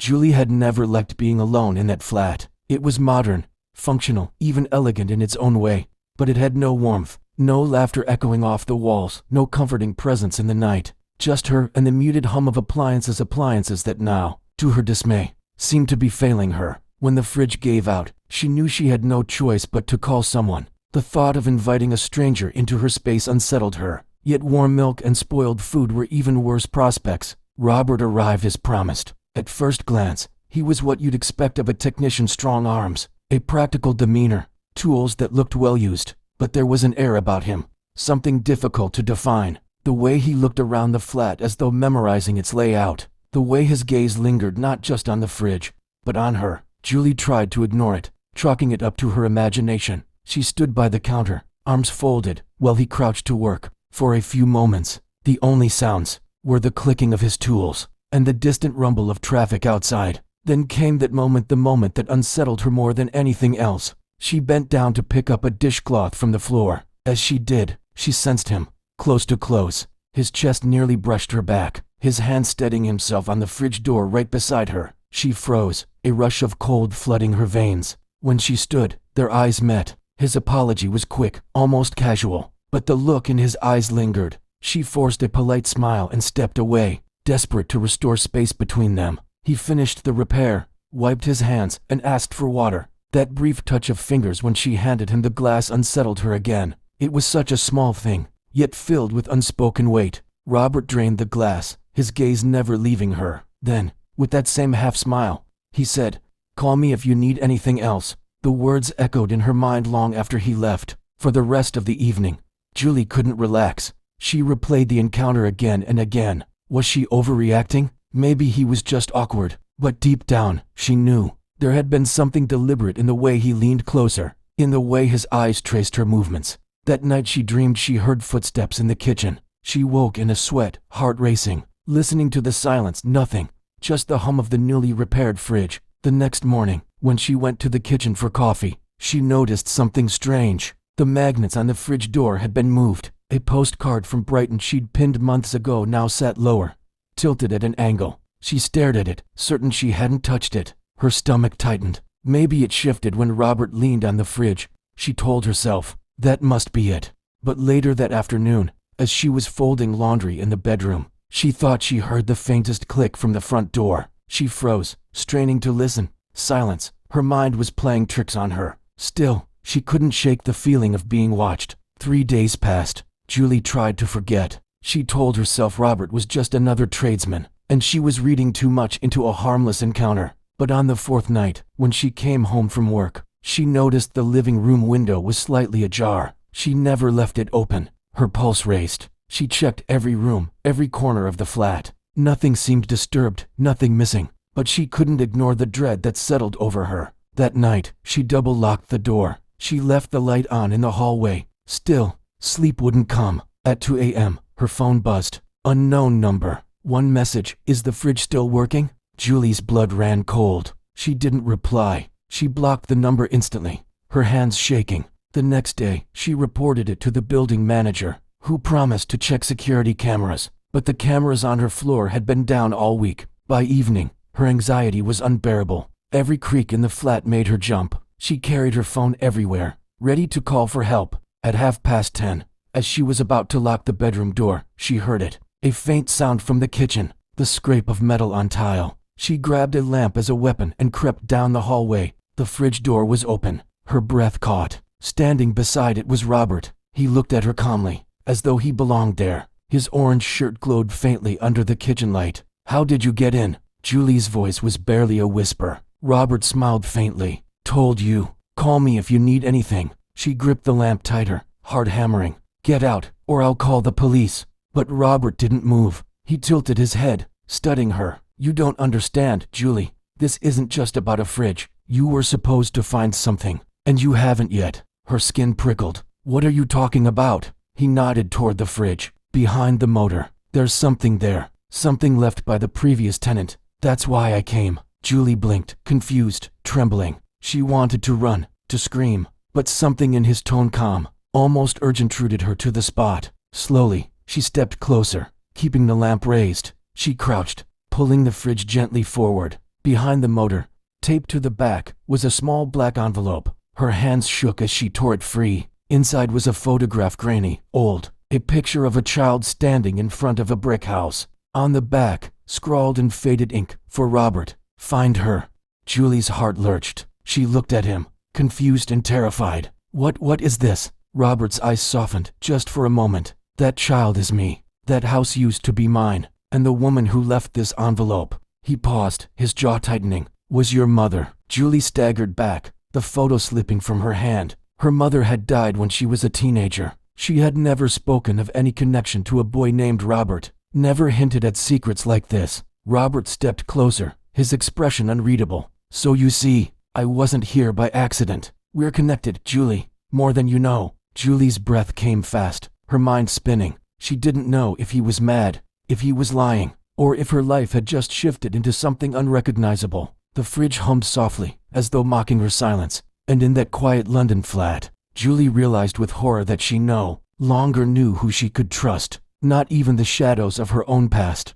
Julie had never liked being alone in that flat. It was modern, functional, even elegant in its own way, but it had no warmth, no laughter echoing off the walls, no comforting presence in the night. Just her and the muted hum of appliances that now, to her dismay, seemed to be failing her. When the fridge gave out, she knew she had no choice but to call someone. The thought of inviting a stranger into her space unsettled her, yet warm milk and spoiled food were even worse prospects. Robert arrived as promised. At first glance, he was what you'd expect of a technician: strong arms, a practical demeanor, tools that looked well used. But there was an air about him, something difficult to define. The way he looked around the flat as though memorizing its layout. The way his gaze lingered not just on the fridge, but on her. Julie tried to ignore it, chalking it up to her imagination. She stood by the counter, arms folded, while he crouched to work. For a few moments, the only sounds were the clicking of his tools and the distant rumble of traffic outside. Then came that moment, the moment that unsettled her more than anything else. She bent down to pick up a dishcloth from the floor. As she did, she sensed him, close to close. His chest nearly brushed her back, his hand steadying himself on the fridge door right beside her. She froze, a rush of cold flooding her veins. When she stood, their eyes met. His apology was quick, almost casual, but the look in his eyes lingered. She forced a polite smile and stepped away, desperate to restore space between them. He finished the repair, wiped his hands, and asked for water. That brief touch of fingers when she handed him the glass unsettled her again. It was such a small thing, yet filled with unspoken weight. Robert drained the glass, his gaze never leaving her. Then, with that same half-smile, he said, "Call me if you need anything else." The words echoed in her mind long after he left. For the rest of the evening, Julie couldn't relax. She replayed the encounter again and again. Was she overreacting? Maybe he was just awkward. But deep down, she knew there had been something deliberate in the way he leaned closer, in the way his eyes traced her movements. That night she dreamed she heard footsteps in the kitchen. She woke in a sweat, heart racing, listening to the silence, nothing, just the hum of the newly repaired fridge. The next morning, when she went to the kitchen for coffee, she noticed something strange. The magnets on the fridge door had been moved. A postcard from Brighton she'd pinned months ago now sat lower, tilted at an angle. She stared at it, certain she hadn't touched it. Her stomach tightened. Maybe it shifted when Robert leaned on the fridge. She told herself, that must be it. But later that afternoon, as she was folding laundry in the bedroom, she thought she heard the faintest click from the front door. She froze, straining to listen. Silence. Her mind was playing tricks on her. Still, she couldn't shake the feeling of being watched. 3 days passed. Julie tried to forget. She told herself Robert was just another tradesman, and she was reading too much into a harmless encounter. But on the fourth night, when she came home from work, she noticed the living room window was slightly ajar. She never left it open. Her pulse raced. She checked every room, every corner of the flat. Nothing seemed disturbed, nothing missing. But she couldn't ignore the dread that settled over her. That night, she double-locked the door. She left the light on in the hallway. Still, sleep wouldn't come. At 2 a.m., her phone buzzed. Unknown number. One message: "Is the fridge still working?" Julie's blood ran cold. She didn't reply. She blocked the number instantly, her hands shaking. The next day, she reported it to the building manager, who promised to check security cameras. But the cameras on her floor had been down all week. By evening, her anxiety was unbearable. Every creak in the flat made her jump. She carried her phone everywhere, ready to call for help. At 10:30, as she was about to lock the bedroom door, she heard it. A faint sound from the kitchen, the scrape of metal on tile. She grabbed a lamp as a weapon and crept down the hallway. The fridge door was open. Her breath caught. Standing beside it was Robert. He looked at her calmly, as though he belonged there. His orange shirt glowed faintly under the kitchen light. "How did you get in?" Julie's voice was barely a whisper. Robert smiled faintly. "Told you. Call me if you need anything." She gripped the lamp tighter, heart hammering. "Get out, or I'll call the police." But Robert didn't move. He tilted his head, studying her. "You don't understand, Julie. This isn't just about a fridge. You were supposed to find something, and you haven't yet." Her skin prickled. "What are you talking about?" He nodded toward the fridge. "Behind the motor. There's something there. Something left by the previous tenant. That's why I came." Julie blinked, confused, trembling. She wanted to run, to scream, but something in his tone, calm, almost urgent, rooted her to the spot. Slowly, she stepped closer, keeping the lamp raised. She crouched, pulling the fridge gently forward. Behind the motor, taped to the back, was a small black envelope. Her hands shook as she tore it free. Inside was a photograph, grainy, old, a picture of a child standing in front of a brick house. On the back, scrawled in faded ink, "For Robert, find her." Julie's heart lurched. She looked at him, confused and terrified. What is this?" Robert's eyes softened, just for a moment. "That child is me. That house used to be mine, and the woman who left this envelope." He paused, his jaw tightening. "Was your mother?" Julie staggered back, the photo slipping from her hand. Her mother had died when she was a teenager. She had never spoken of any connection to a boy named Robert, never hinted at secrets like this. Robert stepped closer, his expression unreadable. "So you see, I wasn't here by accident. We're connected, Julie, more than you know." Julie's breath came fast, her mind spinning. She didn't know if he was mad, if he was lying, or if her life had just shifted into something unrecognizable. The fridge hummed softly, as though mocking her silence. And in that quiet London flat, Julie realized with horror that she no longer knew who she could trust. Not even the shadows of her own past.